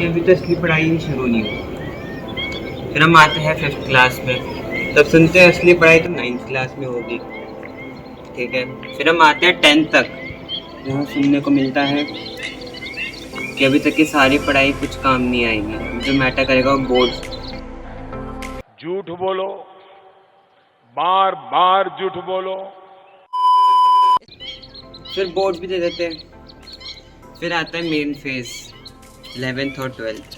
कि अभी तो असली पढ़ाई ही शुरू नहीं हुई। फिर हम आते हैं 5th क्लास में, तब सुनते हैं असली पढ़ाई तो 9th क्लास में होगी। ठीक है, फिर हम आते हैं 10th तक, यहाँ सुनने को मिलता है कि अभी तक की सारी पढ़ाई कुछ काम नहीं आएगी, जो मैटर करेगा वो बोर्ड। झूठ बोलो, बार बार झूठ बोलो। फिर बोर्ड भी दे देते हैं। फिर आता है मेन फेज, 11th और 12th।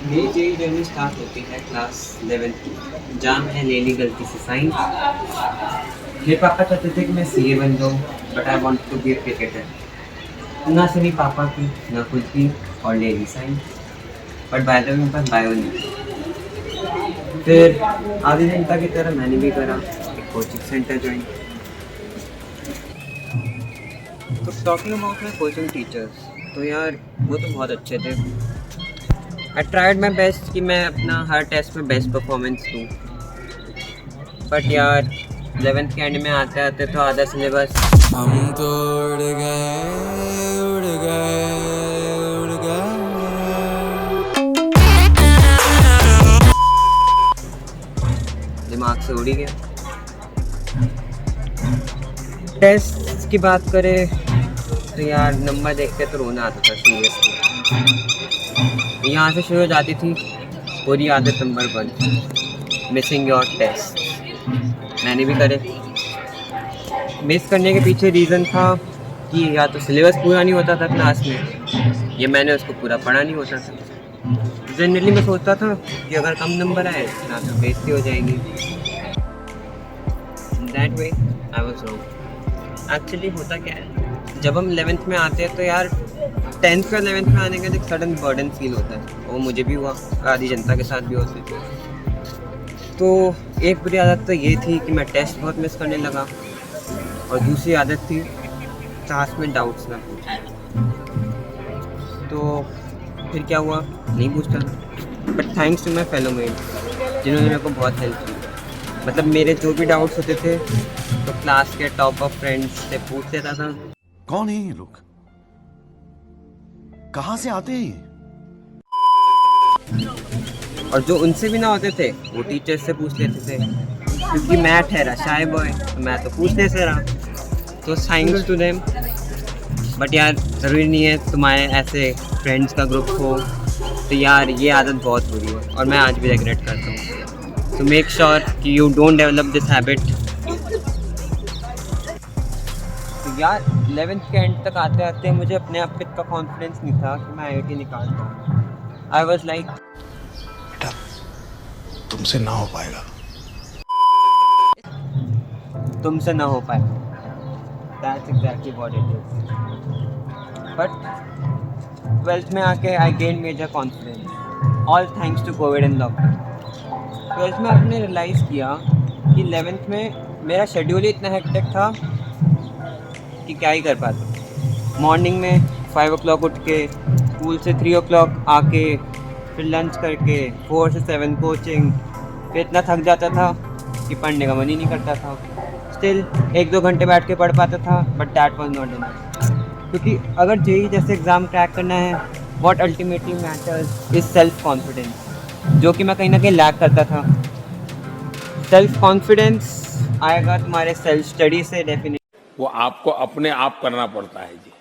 मेरी जेई जर्नी स्टार्ट होती है क्लास 11th की। जाम है ले ली गलती से साइंस। मेरे पापा चाहते थे कि मैं सीए बन जाऊँ, but I want to be a cricketer. ना सुनी पापा की ना खुद की, और ले ली science. But by the way मेरे पास बायो नहीं थी। फिर आधी जनता की तरह मैंने भी करा, एक कोचिंग सेंटर ज्वाइन। तो talking about my coaching teachers, तो यार वो तो बहुत अच्छे थे। आई ट्राइड माई बेस्ट कि मैं अपना हर टेस्ट में बेस्ट परफॉर्मेंस दूँ, बट यार 11th के एंड में आते आते तो आधा सिलेबस हम तो उड़ गए उड़ गए उड़ गए। दिमाग से उड़ ही गया। टेस्ट की बात करें तो यार नंबर देख के तो रोना आता था सीरियसली। यहाँ से शुरू हो जाती थी पूरी आदत नंबर 1, मिसिंग योर टेस्ट। मैंने भी करे। मिस करने के पीछे रीज़न था कि या तो सिलेबस पूरा नहीं होता था क्लास में, या मैंने उसको पूरा पढ़ा नहीं होता था। जनरली मैं सोचता था कि अगर कम नंबर आए ना तो बेइज्जती हो जाएगी। That way I was wrong. Actually होता क्या है, जब हम 11th में आते हैं तो यार 10th का 11th में आने का एक सडन बर्डन फील होता है। वो मुझे भी हुआ, आधी जनता के साथ भी होता है। तो एक बुरी आदत तो ये थी कि मैं टेस्ट बहुत मिस करने लगा, और दूसरी आदत थी क्लास में डाउट्स ना पूछना। तो फिर क्या हुआ, नहीं पूछता था। But thanks to my fellow mate जिन्होंने मेरे को बहुत हेल्प की। मतलब मेरे जो भी डाउट्स होते थे तो क्लास के टॉप ऑफ फ्रेंड्स से पूछ लेता था। कौन है ये लोग, कहाँ से आते हैं ये? और जो उनसे भी ना होते थे वो टीचर से पूछ लेते थे, क्योंकि मैं ठहरा शाय बॉय तो मैं तो पूछने से रहा। तो थैंक्स टू देम। बट यार ज़रूरी नहीं है तुम्हारे ऐसे फ्रेंड्स का ग्रुप हो। तो यार ये आदत बहुत बुरी है और मैं आज भी रिग्रेट करता हूँ। तो मेक श्योर कि you don't develop this habit. तो यार 11th के एंड तक आते आते मुझे अपने आप पे इतना कॉन्फिडेंस नहीं था कि मैं IIT निकाल पाऊँ। आई वॉज लाइक बेटा तुमसे ना हो पाएगा, तुमसे ना हो पाएगा। That's exactly what it is. But 12th में आके I gained major confidence. All thanks to COVID and lockdown. 12th में आपने रियलाइज़ किया कि 11th में मेरा शेड्यूल ही इतना हेक्टिक था कि क्या ही कर पाता। मॉर्निंग में 5 o'clock उठ के स्कूल से 3 o'clock आके फिर लंच करके 4 से 7 कोचिंग, फिर इतना थक जाता था कि पढ़ने का मन ही नहीं करता था। स्टिल 1-2 घंटे बैठ के पढ़ पाता था, but that was not enough. क्योंकि अगर जेईई जैसे एग्ज़ाम क्रैक करना है, what ultimately matters is self confidence, जो कि मैं कहीं ना कहीं लैक करता था। सेल्फ कॉन्फिडेंस आएगा तुम्हारे सेल्फ स्टडी से डेफिनेटली। वो आपको अपने आप करना पड़ता है जी।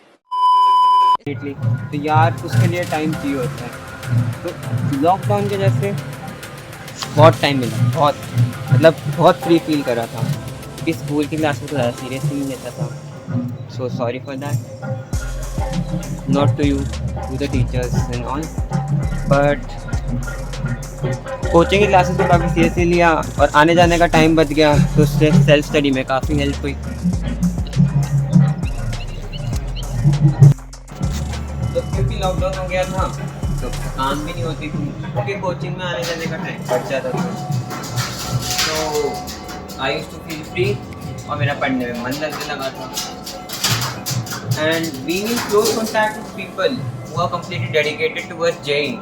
तो यार उसके लिए टाइम चाहिए होता है। तो लॉकडाउन के जैसे बहुत टाइम मिला, बहुत मतलब बहुत फ्री फील कर रहा था, क्योंकि स्कूल की क्लास में तो ज़्यादा सीरियसली नहीं लेता था। So sorry for that, not to you, to the teachers and all. But coaching की क्लासेस को काफ़ी सीरियसली लिया और आने जाने का टाइम बच गया, तो उससे सेल्फ स्टडी में काफ़ी हेल्प हुई। तो क्योंकि लॉकडाउन हो गया था तो काम भी नहीं होती थी, क्योंकि कोचिंग में आने जाने का टाइम बच जाता था। तो I used to feel free और मेरा पढ़ने में मन लगने लगा था। And being in close contact with people who are completely dedicated towards JEE,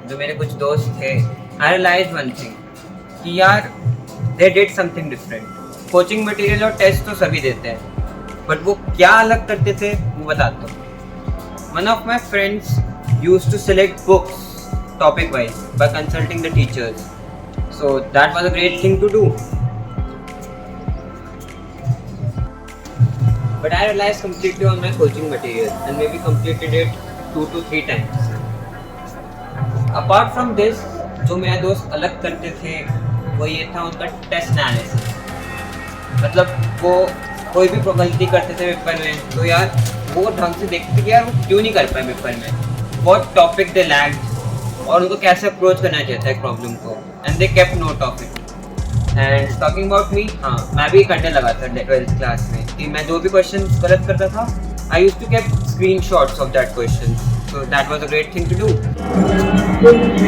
जो मेरे कुछ दोस्त थे, आई रियलाइज्ड वन थिंग कि यार they did something different. Coaching material और टेस्ट तो सभी देते हैं, बट वो क्या अलग करते थे वो बताता हूँ। One of my friends used to select books topic wise by consulting the teachers. So that was a great thing to do. But I realized completely on my coaching material and maybe completed it 2 to 3 times. Apart from this, जो मेरे दोस्त अलग करते थे वो ये था उनका टेस्ट एनालिसिस. मतलब वो कोई भी गलती करते थे पेपर में तो यार वो ढंग से देखते कि यार वो क्यों नहीं कर पाए पेपर में, व्हाट टॉपिक दे लैग्ड और उनको कैसे अप्रोच करना चाहिए था एक प्रॉब्लम को, and they kept note of it. And talking about me, हाँ मैं भी करने लगा था 12th क्लास में कि मैं जो भी क्वेश्चन गलत करता था I used to keep screenshots of that question. So that was a great thing to do.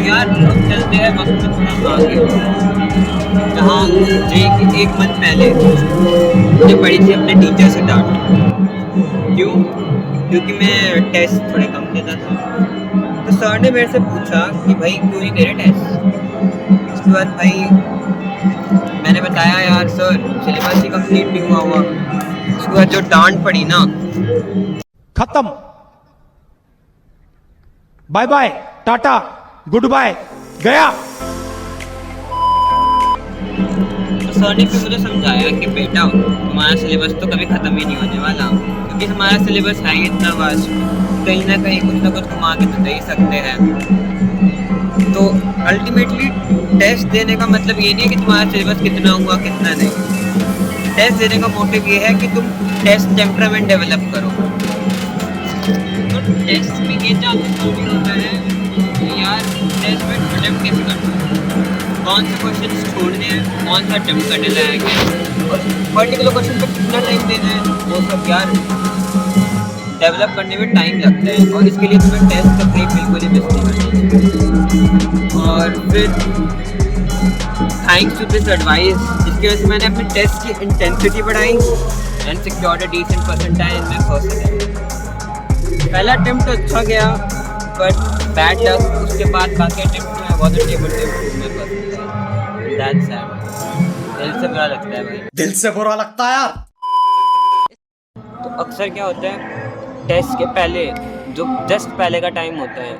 यार अब चलते हैं वक्त में थोड़ा आगे, जहाँ जे के 1 मंथ पहले मुझे पड़ी थी अपने टीचर से डांट. क्यों? क्योंकि मैं टेस्ट थोड़े कम देता था. तो सर ने मेरे से पूछा कि भाई क्यों नहीं दे रहे टेस्ट. उसके बाद भाई मैंने बताया यार सर सिलेबस ही कंप्लीट नहीं हुआ. उसके बाद जो डांट पड़ी ना, खत्म, bye bye, tata, goodbye, गया. तो सर ने फिर मुझे समझाया कि बेटा तुम्हारा सिलेबस तो कभी ख़त्म ही नहीं होने वाला, क्योंकि हमारा सिलेबस है ही इतना वास्ट, कहीं ना कुछ घुमा के तो दे ही सकते हैं. तो अल्टीमेटली टेस्ट देने का मतलब ये नहीं है कि तुम्हारा सिलेबस कितना हुआ कितना नहीं. टेस्ट देने का मोटिव ये है कि तुम टेस्ट टेम्परामेंट डेवलप करो. तो टेस्ट में ये जानना होता है कि यार टेस्ट में अटेम्प्ट कैसे करना है, कौन से क्वेश्चन छोड़ने हैं, कौन सा अटेम्प्ट करने लायक है, और पर्टिकुलर क्वेश्चन पर कितना टाइम देना है, वो सब यार डेवलप करने में टाइम लगता है. और इसके लिए तुम्हें टेस्ट का भाई बिल्कुल ही मिस नहीं करना चाहिए. और फिर थैंक्स टू दिस एडवाइस, जिसकी वजह से मैंने अपने टेस्ट की इंटेंसिटी बढ़ाई and secured a decent percentile in my first attempt. पहला अटेम्प्ट तो अच्छा गया बट बैड लक, उसके बाद बाकी अटेम्प्ट में wasn't able to improve my percentile. That's sad. दिल से बुरा लगता है भाई, दिल से बुरा लगता है यार. तो अक्सर क्या होता है टेस्ट के पहले जो जस्ट पहले का टाइम होता है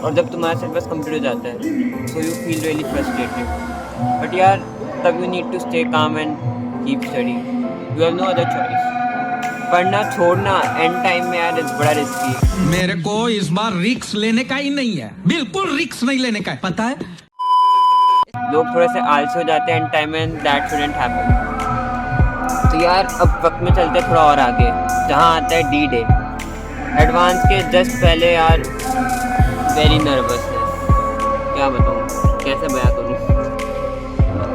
और जब तुम्हारा सिलेबस कंप्लीट हो जाता है so you feel really frustrated. But यार तब you need to stay calm and keep study. You have no other choice. पढ़ना छोड़ना एंड टाइम में यार बड़ा रिस्की है. मेरे को इस बार रिस्क लेने का ही नहीं है, बिल्कुल रिस्क नहीं लेने का है, पता है. लोग थोड़े से आलसी हो जाते हैं and time and that shouldn't happen. तो यार अब वक्त में चलते हैं थोड़ा और आगे, जहाँ आता है डी डे. एडवांस के जस्ट पहले यार वेरी नर्वस है, क्या बताऊँ कैसे बयां करूँ.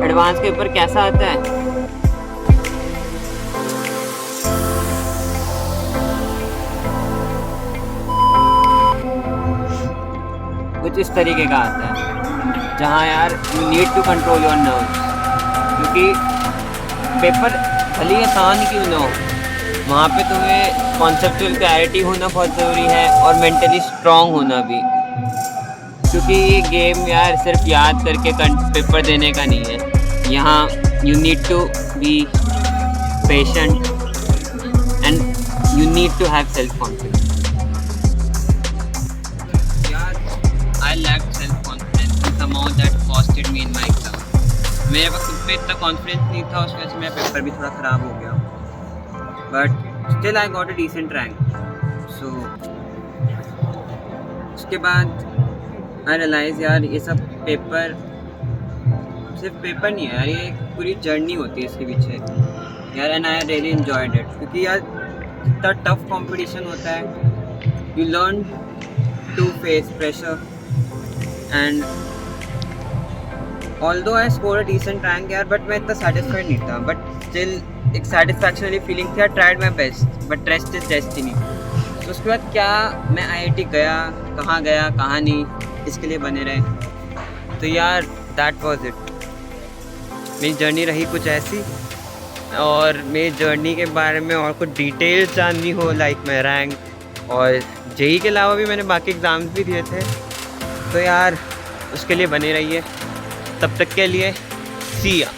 एडवांस के ऊपर कैसा आता है कुछ इस तरीके का आता है, जहाँ यार you need to control your nerves. क्योंकि पेपर भले ही आसान क्यों ना हो, वहाँ पे तुम्हें कॉन्सेप्चुअल क्लैरिटी होना बहुत ज़रूरी है और मेंटली स्ट्रॉन्ग होना भी. क्योंकि ये गेम यार सिर्फ याद करके पेपर देने का नहीं है. यहाँ you need to be patient and you need to have self confidence. यार I lack self confidence in the amount that costed me in my exam. मेरे खुद पे इतना कॉन्फिडेंस नहीं था, उस वजह से मेरा पेपर भी थोड़ा ख़राब हो गया. But still I got a decent rank. So उसके बाद आई रियलाइज़ यार ये सब पेपर सिर्फ पेपर नहीं है यार, ये पूरी जर्नी होती है इसके पीछे यार. And I really enjoyed it. क्योंकि यार इतना टफ कंपटीशन होता है, you learn to face pressure. And although I score a decent rank यार, बट मैं इतना सेटिस्फाइड नहीं था. बट स्टिल एक सेटिस्फैक्शन वाली फीलिंग थी. I tried my best but rest is destiny. तो उसके बाद क्या मैं IIT गया, कहाँ नहीं, इसके लिए बने रहे. तो यार दैट वाज इट. मेरी जर्नी रही कुछ ऐसी, और मेरी जर्नी के बारे में और कुछ डिटेल्स जाननी हो लाइक मैं रैंक और JEE के अलावा भी मैंने बाकी एग्ज़ाम्स भी दिए थे, तो यार उसके लिए बने रहिए. तब तक के लिए सी या.